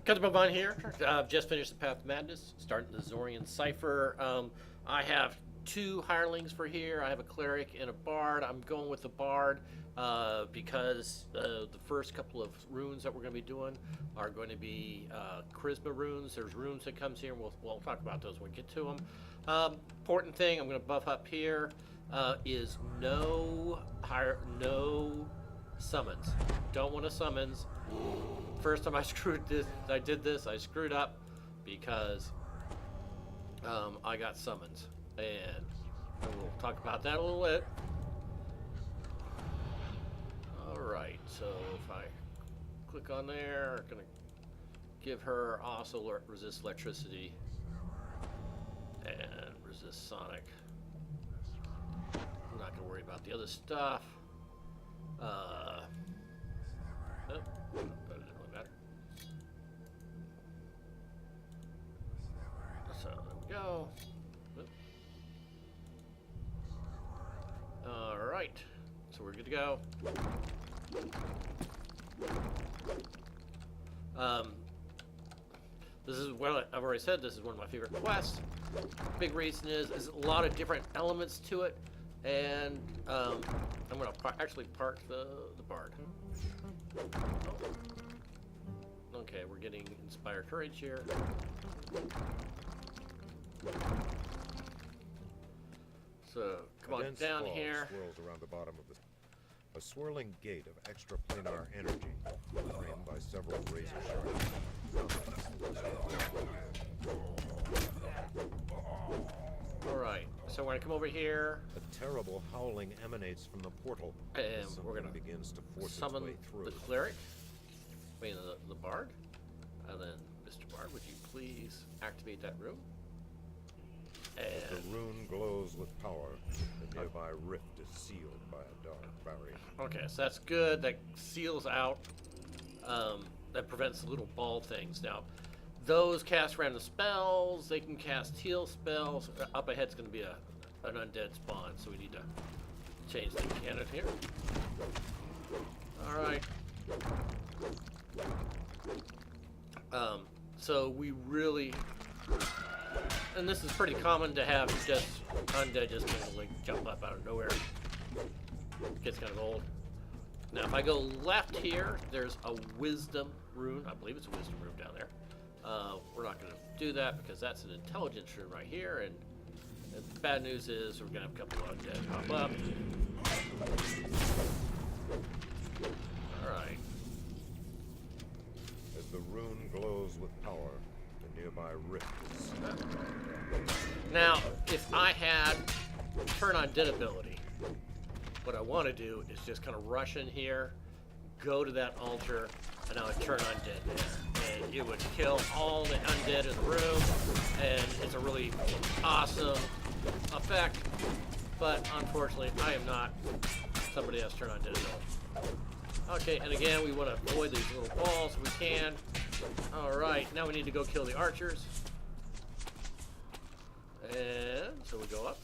Cut the Bovine here. Just finished the Path of Madness, starting the Xorian Cipher. I have two hirelings for here. I have a cleric and a bard. I'm going with the bard because the first couple of runes that we're going to be doing are going to be charisma runes. There's runes that comes here, and we'll talk about those when we get to them. Important thing I'm going to buff up here is no summons. Don't want to summons. First time I did this, I screwed up because I got summons, and we'll talk about that a little bit. Alright, so if I click on there, I'm gonna give her also resist electricity and resist sonic. I'm not gonna worry about the other stuff. But it didn't really matter. So there we go. Alright, so we're good to go. This is what I've already said, this is one of my favorite quests. Big reason is there's a lot of different elements to it, and I'm going to actually park the bard. Oh. Okay, we're getting inspired courage here. So come on down here. Swirls around the bottom of a swirling gate of extraplanar energy, framed by several razor shards. All right, so we're gonna come over here. A terrible howling emanates from the portal, and we're gonna begins to force summon its way through. the cleric, I mean the bard, and then Mr. Bard, would you please activate that room? And the rune glows with power. The nearby rift is sealed by a dark barrier. okay, so that's good. That seals out. That prevents the little ball things. Now, those cast random spells. They can cast heal spells. Up ahead's going to be an undead spawn, so we need to change the mechanic here. All right. So we really. And this is pretty common to have just undead just kind of like jump up out of nowhere. Gets kind of old. Now if I go left here, there's a wisdom rune. I believe it's a wisdom rune down there. We're not going to do that because that's an intelligence rune right here. And the bad news is we're going to have a couple of undead pop up. Alright. As the rune glows with power, the nearby rift is sealed. Now, if I had turn on dead ability, what I want to do is just kind of rush in here, go to that altar, and I would turn on dead there. And it would kill all the undead in the room, and it's a really awesome effect. But unfortunately, I am not somebody that's turn on dead ability. Okay, and again, we want to avoid these little balls if we can. Alright, now we need to go kill the archers. And so we go up.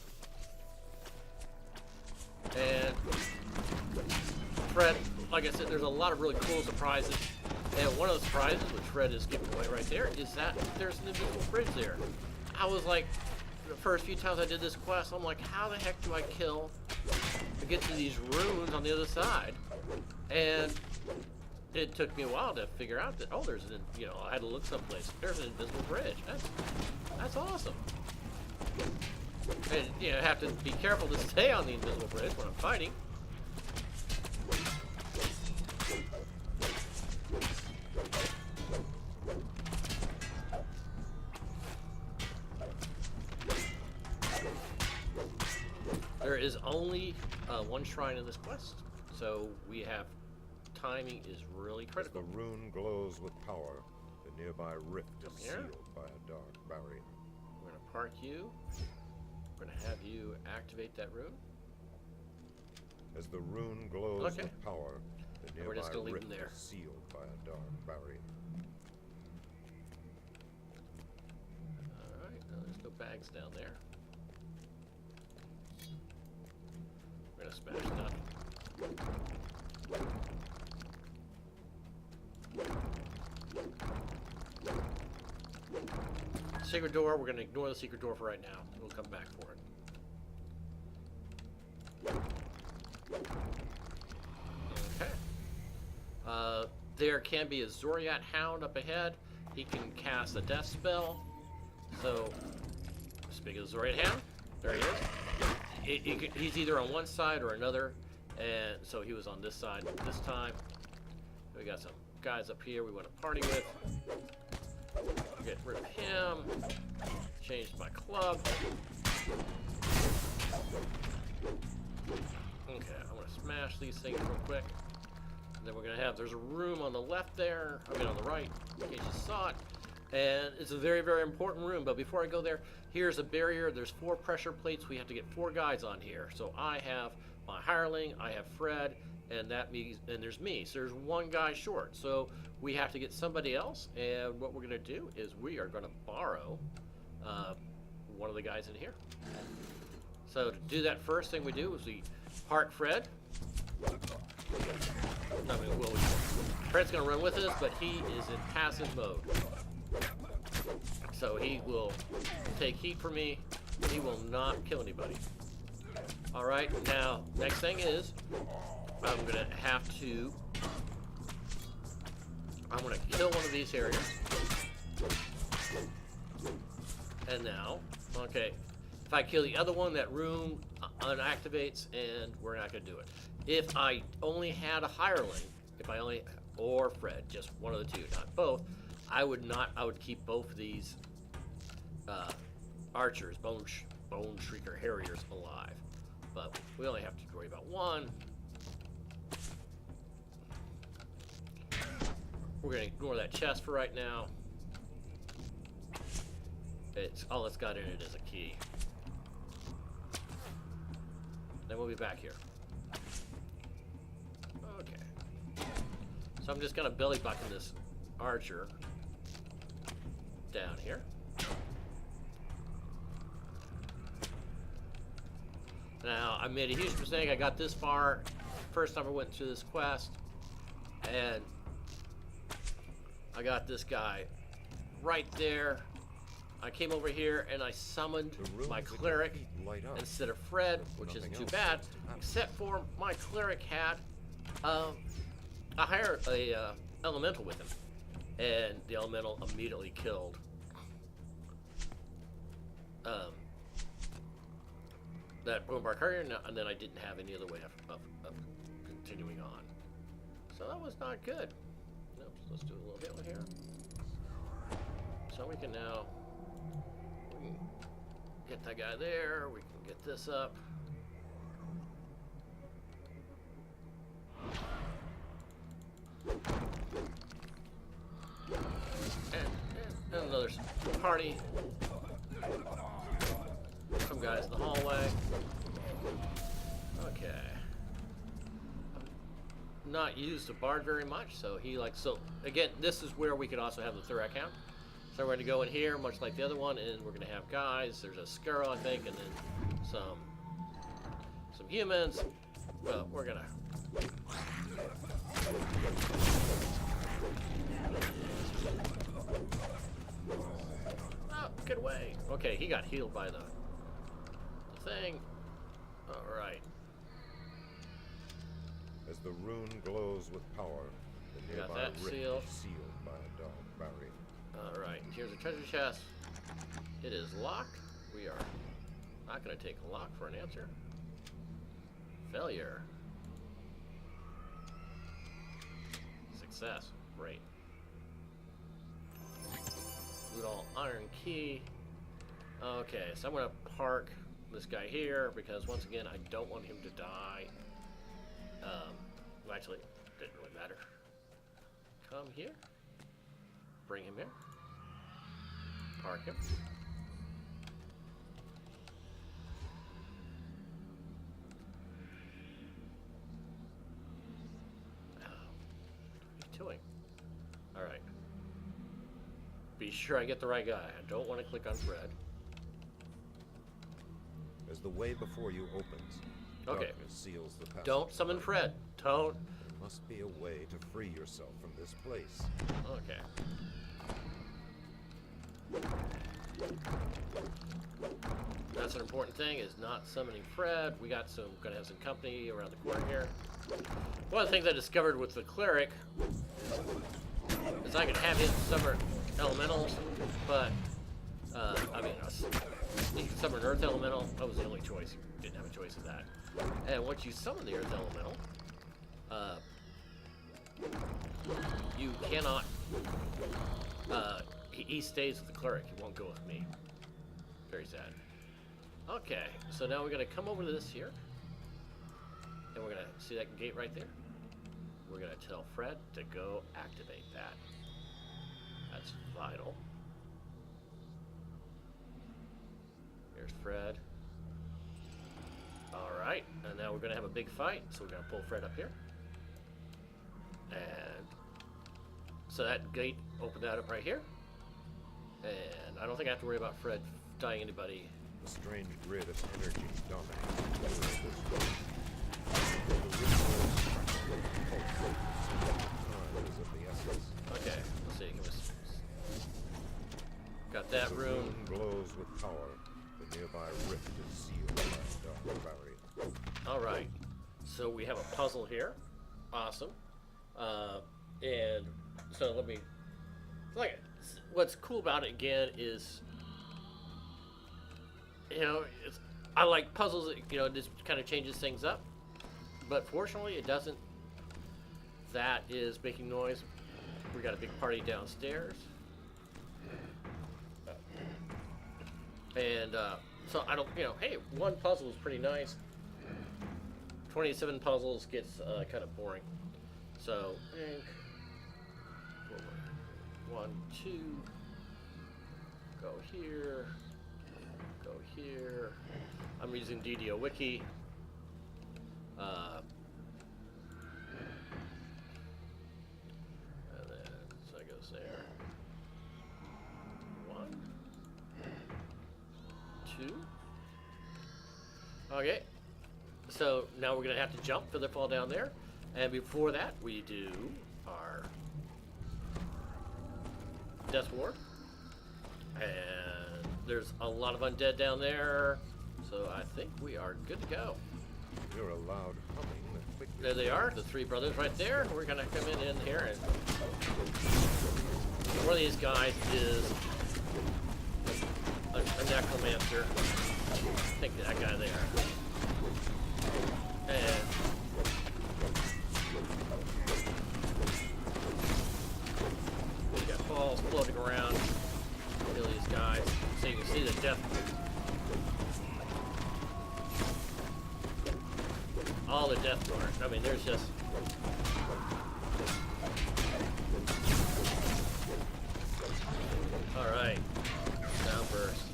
And Fred, like I said, there's a lot of really cool surprises. And one of the surprises, which Fred is giving away right there, is that there's an invisible bridge there. I was like, the first few times I did this quest, I'm like, how the heck do I kill to get to these runes on the other side? And it took me a while to figure out that, oh, there's an, I had to look someplace. There's an invisible bridge. That's awesome. And, I have to be careful to stay on the invisible bridge when I'm fighting. There is only one shrine in this quest, so we have timing is really critical. As the rune glows with power, the nearby rift is sealed by a dark barrier. We're going to park you. We're going to have you activate that rune. As the rune glows with power, the nearby rift is sealed by a dark barrier. Alright, now there's no bags down there. We're going to smash that. secret door. We're gonna ignore the secret door for right now. We'll come back for it. Okay. There can be a Xorian Hound up ahead. He can cast a death spell. So, speaking of Xorian Hound, there he is. He's either on one side or another, and so he was on this side this time. We got some guys up here we want to party with. Get rid of him. Changed my club. Okay, I'm gonna smash these things real quick. And then we're gonna have, there's a room on the left there, I mean on the right, in case you saw it. And it's a very, very important room, but before I go there, here's a barrier. There's 4 pressure plates. We have to get 4 guys on here. So I have my hireling, I have Fred, and that means, and there's me. So there's 1 guy short. So we have to get somebody else, and what we're gonna do is we are gonna borrow one of the guys in here. So to do that, first thing we do is we park Fred. I mean, well, Fred's gonna run with us, but he is in passive mode. So he will take heat from me. He will not kill anybody. All right, now, next thing is, I'm gonna kill one of these areas. And now, okay, if I kill the other one, that room unactivates, and we're not gonna do it. If I only had a hireling, or Fred, just one of the two, not both, I would keep both of these archers, bone shrieker harriers alive. But we only have to worry about one. We're gonna ignore that chest for right now. It's all it's got in it is a key. Then we'll be back here. Okay. So I'm just gonna belly button this archer down here. Now, I made a huge mistake. I got this far first time I went through this quest, and I got this guy right there. I came over here and I summoned my cleric instead of Fred, which isn't too bad, except for my cleric had a elemental with him, and the elemental immediately killed that Boombar Courier, and then I didn't have any other way of continuing on. So that was not good. Nope, let's do a little bit here. So we can now get that guy there. We can get this up. And another party. Some guys in the hallway. Okay. Not used the bard very much, so so again, this is where we could also have the third account. So we're going to go in here, much like the other one, and we're going to have guys. There's a Skuro, I think, and then some humans. Well, we're going to... Oh, get away. Okay, he got healed by the thing. All right. As the rune glows with power, the nearby rift is sealed by a dark barrier. Alright, here's a treasure chest. It is locked. We are not going to take a lock for an answer. Failure. Success. Great. Loot all iron key. Okay, so I'm going to park this guy here because once again, I don't want him to die. Well, actually, it didn't really matter. Come here. Bring him here. Park him. What are you doing? All right. Be sure I get the right guy. I don't want to click on Fred. As the way before you opens, okay. Darkness seals the passage. Don't summon Fred. Don't. There must be a way to free yourself from this place. Okay. That's an important thing, is not summoning Fred. We got some, gonna have some company around the corner here. One of the things I discovered with the cleric is I can have him summon elementals, but I mean, he can summon an earth elemental. That was the only choice. You didn't have a choice of that. And once you summon the earth elemental, you cannot. He stays with the cleric. He won't go with me. Very sad. Okay, so now we're gonna come over to this here, and we're gonna see that gate right there. We're gonna tell Fred to go activate that. That's vital. Here's Fred. All right, and now we're gonna have a big fight. So we're gonna pull Fred up here, and so that gate opened that up right here. And I don't think I have to worry about Fred dying anybody. A strange grid of energy dominates the this time is of the essence. Okay, let's see. Got that The room. glows with power. The nearby rift is sealed by a dark barrier. All right, so we have a puzzle here. Awesome. And so let me. Like, what's cool about it again is, you know, I like puzzles that, you know, it just kind of changes things up. But fortunately, it doesn't. That is making noise. We got a big party downstairs. And so I don't, you know, hey, one puzzle is pretty nice. 27 puzzles gets kind of boring. So, I think 1, 2, go here, go here. I'm using DDO Wiki. And then, so it goes there. 1, 2. Okay. So now we're gonna have to jump for the fall down there. And before that, we do our Death Ward. And there's a lot of undead down there. So I think we are good to go. You're a loud humming that quickly. There they are, the three brothers right there. We're gonna come in here, and one of these guys is a necromancer. I think that guy there. And we got balls floating around. Kill these guys. So you can see the death. All the death doors. I mean, there's just. All right. Downburst.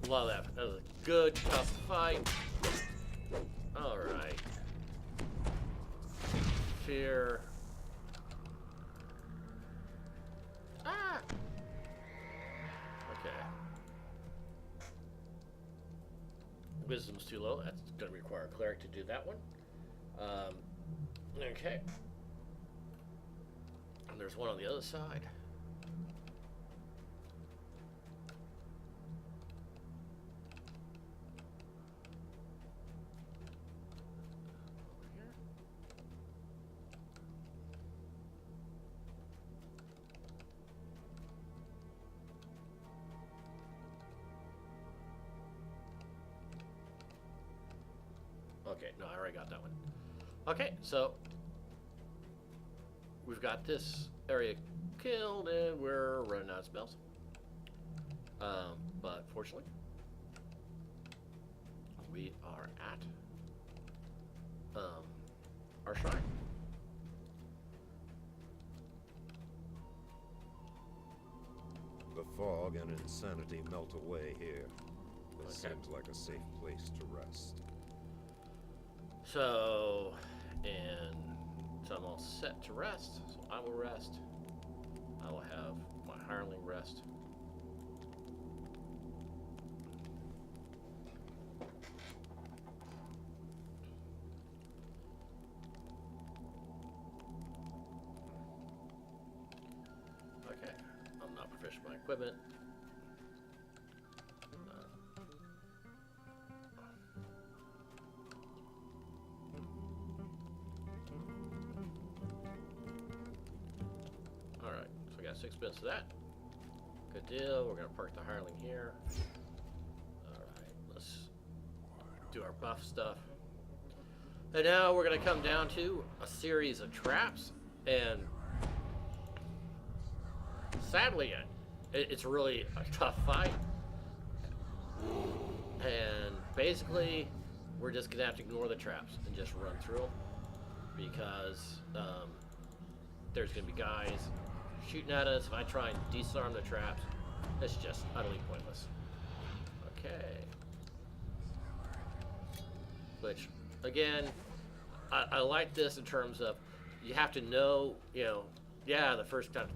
Love that. That was a good, tough fight. All right. Fear. Ah. Okay. Wisdom's too low. That's going to require a cleric to do that one. Okay. And there's one on the other side. Okay, no, I already got that one. Okay, so we've got this area killed and we're running out of spells. But fortunately, we are at our shrine. The fog and insanity melt away here. This Okay. seems like a safe place to rest. So I'm all set to rest. So I will rest. I will have my hireling rest. my equipment. Alright, so we got 6 bits of that. Good deal. We're going to park the hireling here. Alright, let's do our buff stuff. And now we're going to come down to a series of traps. And sadly, it's really a tough fight. And basically, we're just going to have to ignore the traps and just run through them. Because there's going to be guys shooting at us. If I try and disarm the traps, it's just utterly pointless. Okay. Which, again, I like this in terms of you have to know, you know, yeah, the first time,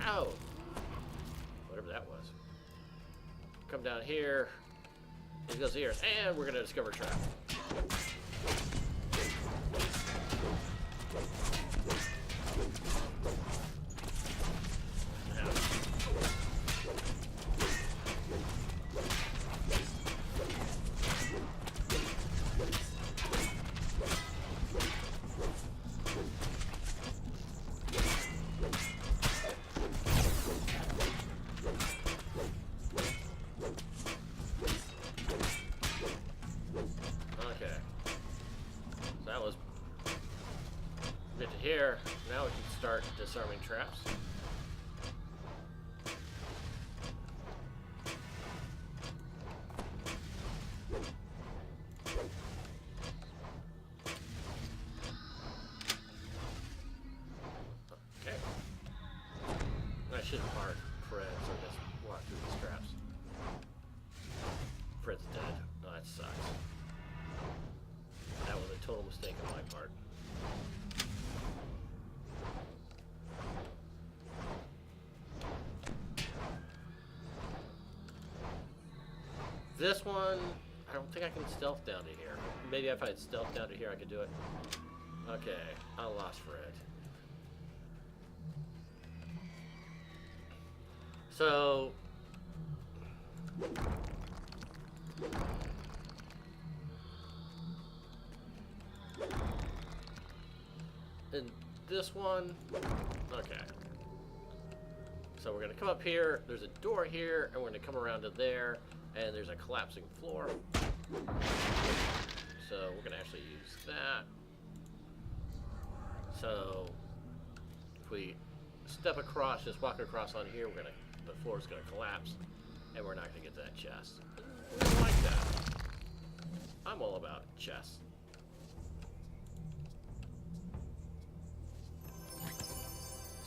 ow, whatever that was. Come down here, he goes here, and we're gonna discover a trap. Here, now we can start disarming traps. Okay. I should have marked Fred so I just walk through these traps. Fred's dead. No, that sucks. That was a total mistake on my part. This one, I don't think I can stealth down to here. Maybe if I had stealth down to here, I could do it. Okay, I lost Fred. So, in this one, okay. So we're gonna come up here, there's a door here, and we're gonna come around to there. And there's a collapsing floor. So we're going to actually use that. So if we step across, just walk across on here, the floor's going to collapse. And we're not going to get to that chest. We don't like that. I'm all about chests.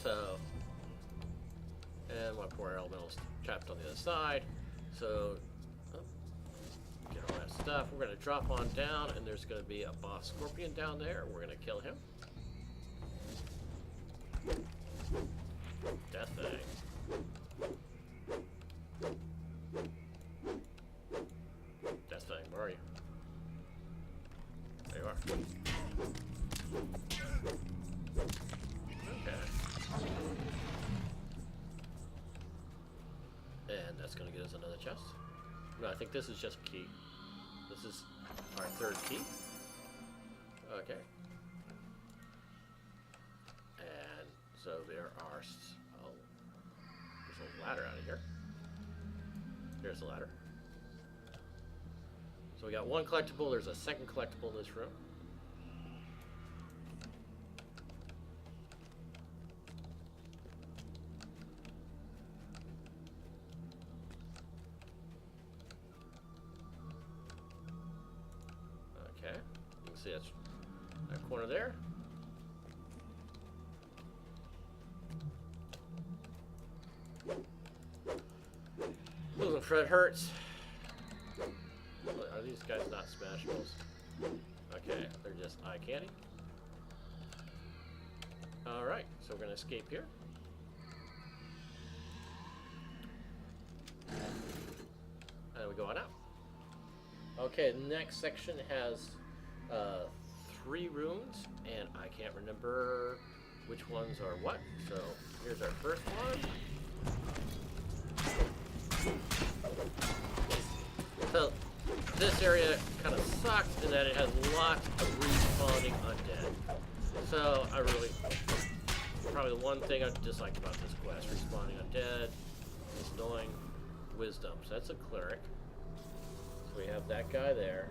So, and my poor elemental's trapped on the other side. So, get all that stuff. We're going to drop on down, and there's going to be a boss scorpion down there. We're going to kill him. Death thing. Death thing, where are you? There you are. Okay. And that's going to get us another chest. No, I think this is just a key. This is our third key. Okay. And so there are... Oh. There's a ladder out of here. There's the ladder. So we got one collectible. There's a second collectible in this room. Okay, you can see that's that corner there. Losing Fred hurts. Are these guys not smashables? Okay, they're just eye candy. Alright, so we're going to escape here. And we go on out. Okay, the next section has 3 rooms, and I can't remember which ones are what. So here's our first one. So this area kind of sucks in that it has lots of respawning undead. So I really, probably the one thing I disliked about this quest, respawning undead, is annoying. Wisdom, so that's a cleric. So we have that guy there.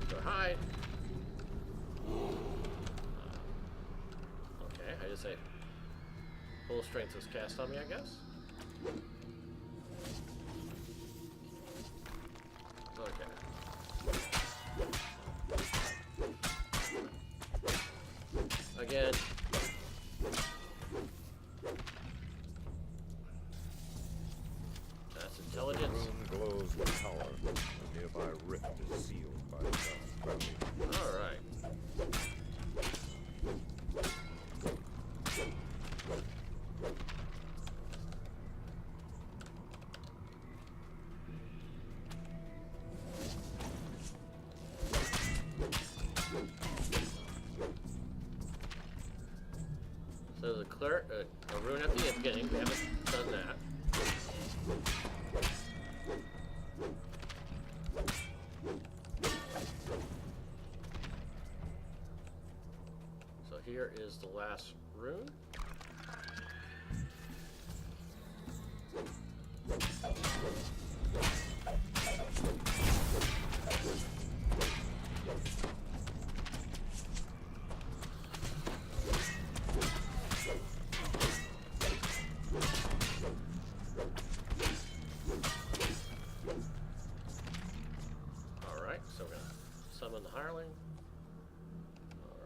Go hide. Okay, I just say full strength was cast on me, I guess. Okay. Again. That's intelligence. The room glows with power. A nearby rift is sealed by the gravity. Alright. So the cleric, a rune at the beginning, we haven't done that. So here is the last rune. Alright, so we're gonna summon the hireling.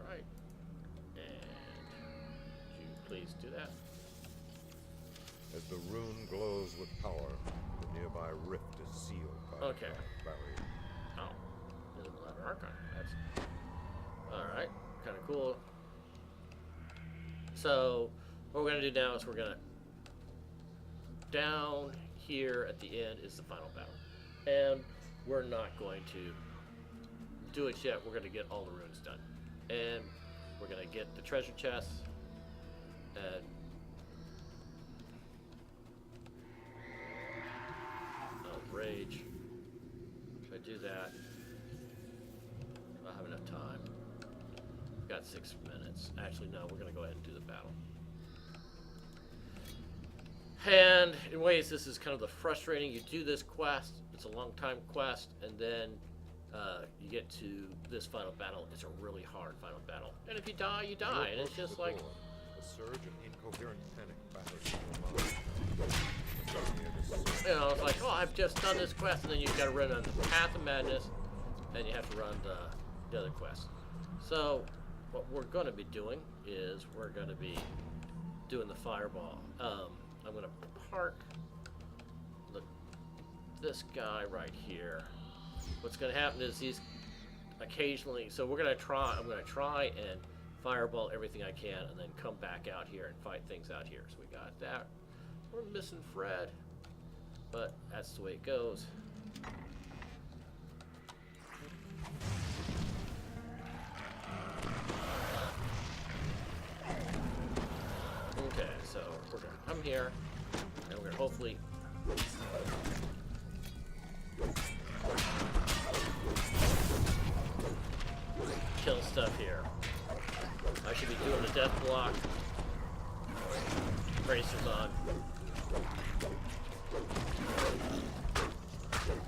Alright. And would you please do that? As the rune glows with power, the nearby rift is sealed by Okay. the barrier. Oh. There's a ladder archon. That's alright. Kinda cool. So what we're gonna do now is we're gonna down here at the end is the final battle. And we're not going to do it yet. We're gonna get all the runes done. And we're gonna get the treasure chests and rage. Should I do that? Do I have enough time? We've got 6 minutes. Actually, no, we're gonna go ahead and do the battle. And in ways, this is kind of the frustrating. You do this quest, it's a long time quest, and then you get to this final battle. It's a really hard final battle. And if you die, you die. And it's just like... A surge of incoherent panic batters your mind. You know, it's like, oh, I've just done this quest, and then you've got to run on the Path of Madness, and you have to run the other quest. So, what we're going to be doing is we're going to be doing the fireball. I'm going to park this guy right here. What's going to happen is he's occasionally, so we're going to try, I'm going to try and fireball everything I can, and then come back out here and fight things out here. So we got that. We're missing Fred, but that's the way it goes. Okay, so we're gonna come here, and we're gonna hopefully kill stuff here. I should be doing the death block. Bracers on.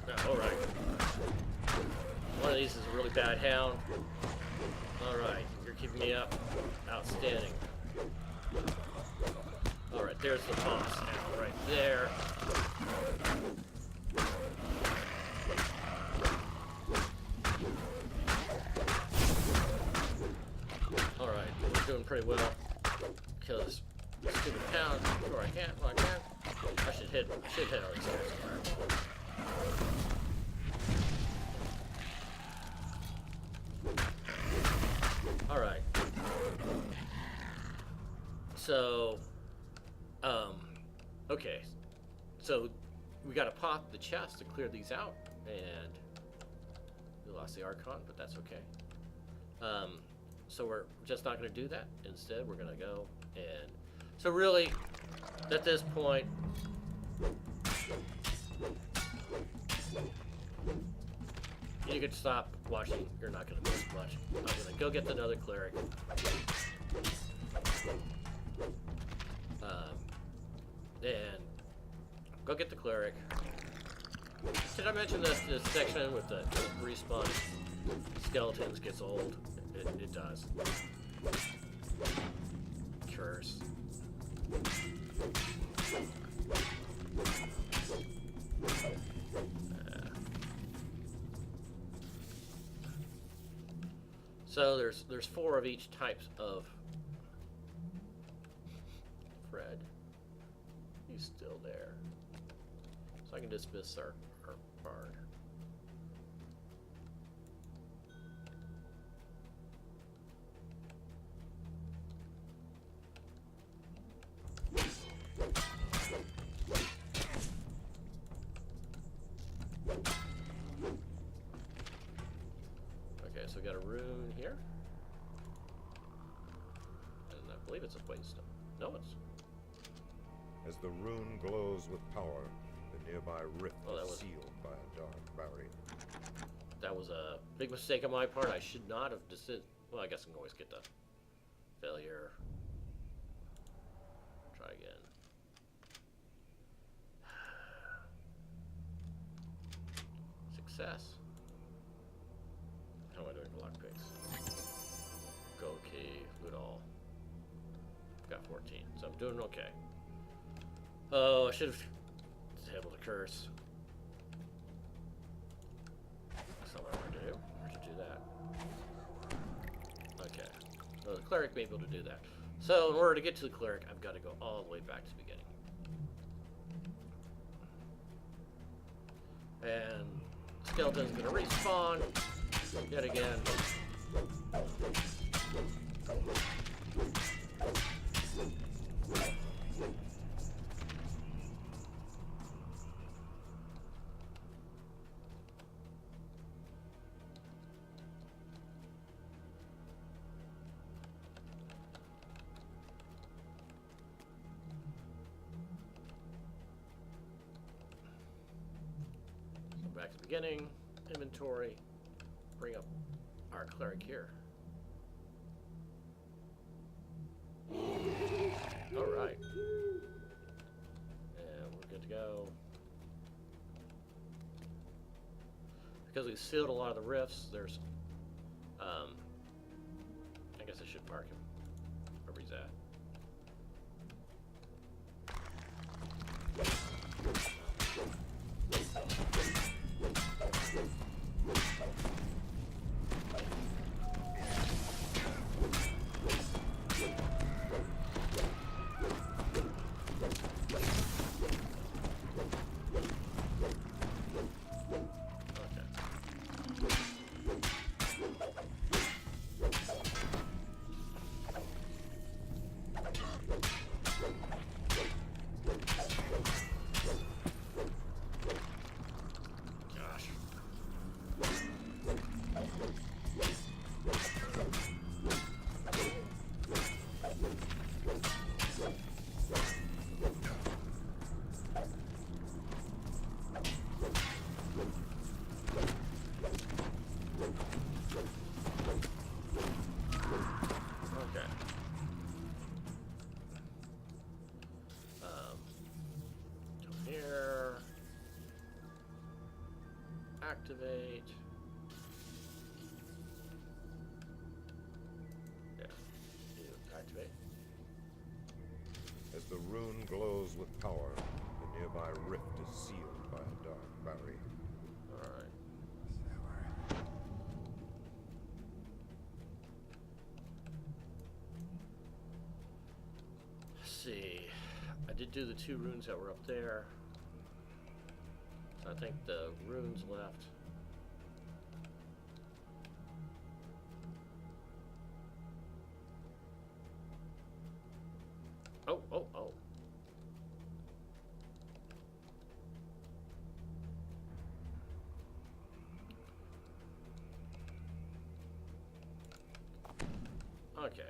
Oh, alright. One of these is a really bad hound. Alright, you're keeping me up. Outstanding. Alright, there's the boss now, right there. Alright, we're doing pretty well. Kill this stupid hound. Sure I can. Well, I can. I should hit all these guys. Alright. So, okay. So, we gotta pop the chest to clear these out. And we lost the Archon, but that's okay. So we're just not going to do that. Instead, we're going to go and... So really, at this point... You could stop watching. You're not going to miss much. I'm going to go get another cleric. And go get the cleric. Did I mention this section with the respawn skeletons gets old? It does. Curse. So there's 4 of each types of Fred. He's still there. So I can dismiss our bard. Okay, so we got a rune here. And I believe it's a waystone. No, it's... As the rune glows with power, the nearby rift is sealed by a dark barrier. That was a big mistake on my part. I should not have well, I guess I can always get the failure. Try again. Success. How am I doing for lockpicks? Go key, loot all. Got 14, so I'm doing okay. Oh, I should have disabled the curse. That's not what I wanted to do. I should do that. Okay. So the cleric may be able to do that. So in order to get to the cleric, I've got to go all the way back to the beginning. And skeleton's gonna respawn yet again. Back to the beginning, inventory, bring up our cleric here. Alright. And we're good to go. Because we sealed a lot of the rifts, there's, I guess I should mark him, wherever he's at. Activate. Yeah, activate. As the rune glows with power, the nearby rift is sealed by a dark barrier. Alright. Let's see. I did do the 2 runes that were up there. So I think the runes left. Oh. Okay.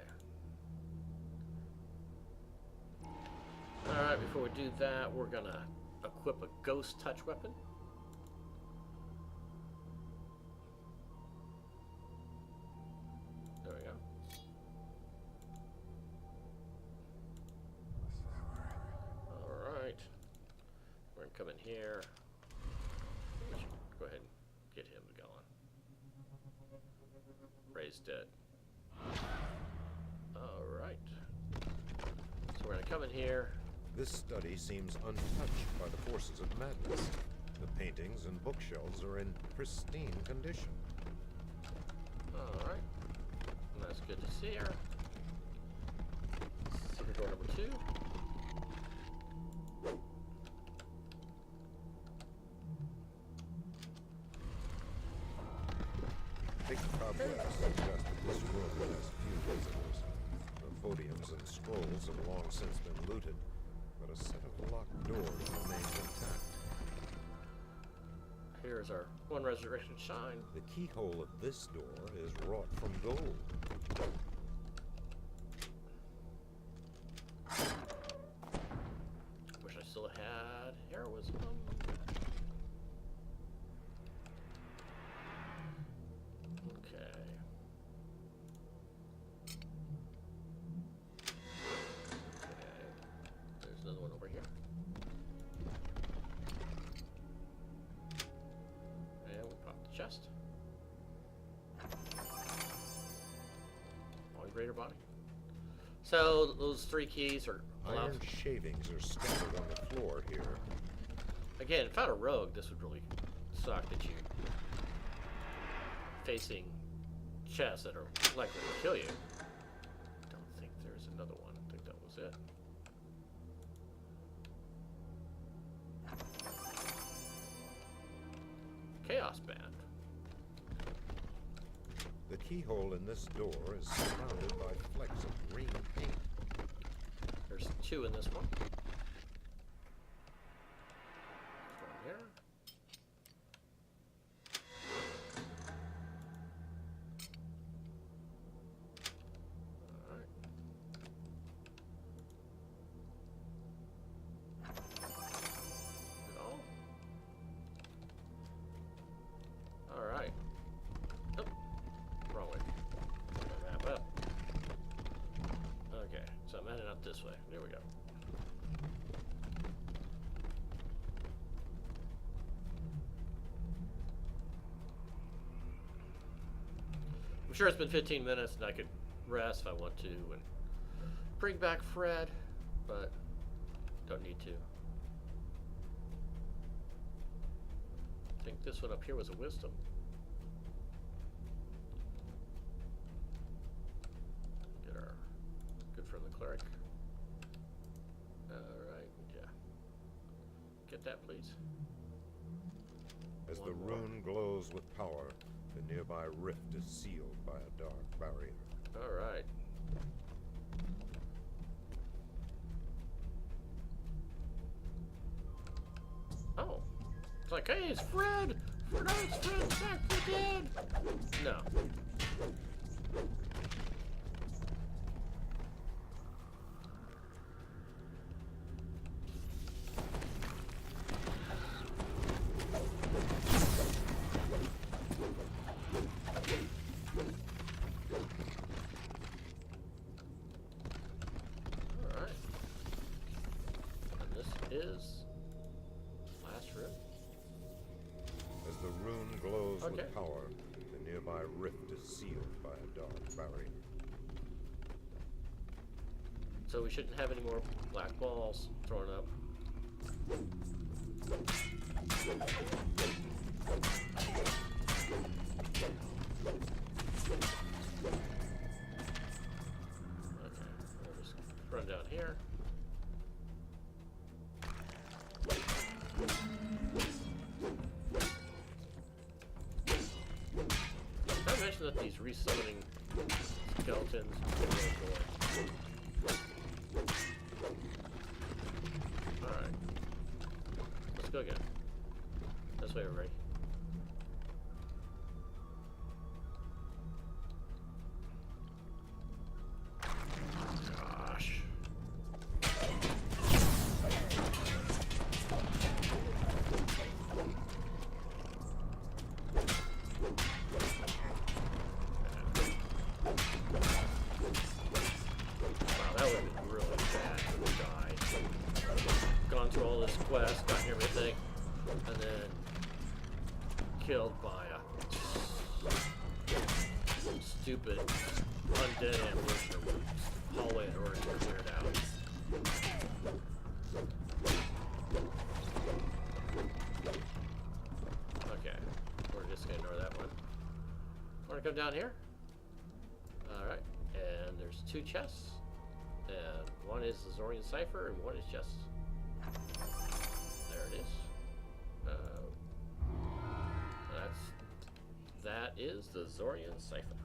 Alright, before we do that, we're gonna equip a ghost touch weapon. There we go. Alright. We're gonna come in here. We should go ahead and get him going. Ray's dead. Alright. So we're gonna come in here. This study seems untouched by the forces of madness. The paintings and bookshelves are in pristine condition. Alright. That's good to see her. Secret door number 2. Big cobwebs suggest that this room has few visitors. The podiums and scrolls have long since been looted, but a set of locked doors remains intact. Here's our one resurrection shine. The keyhole of this door is wrought from gold. Wish I still had heroism. Okay. There's another one over here. And we'll pop the chest. On greater body. So those 3 keys are allowed. Iron shavings are scattered on the floor here. Again, if I had a rogue, this would really suck that you facing chests that are likely to kill you. Don't think there's another one. I think that was it. Chaos band. The keyhole in this door is surrounded by flecks of green paint. There's 2 in this one. One here. Alright. Good all. Alright. Oh, wrong way. Gotta wrap up. Okay, so I'm heading up this way. There we go. I'm sure it's been 15 minutes and I could rest if I want to and bring back Fred, but don't need to. I think this one up here was a wisdom. Get our good friend the cleric. Alright, yeah. Get that, please. As One the more. rune glows with power, the nearby rift is sealed by a dark barrier. Alright. Oh. It's like, hey, it's Fred! Fred, it's Fred, back from dead! No. Alright. And this is last room. As the rune glows Okay. with power, the nearby rift is sealed by a dark barrier. So we shouldn't have any more black balls thrown up. Okay, we'll just run down here. I mentioned that these resummoning skeletons can really annoying. Alright. Let's go again. This way, everybody. would have been really bad to have died. Gone through all this quest, gotten everything, and then killed by a stupid undead ambush or hallway that already cleared out. Okay, we're just gonna ignore that one. Wanna come down here? Alright, and there's 2 chests. And one is the Xorian Cipher, and one is just... There it is. That is the Xorian Cipher.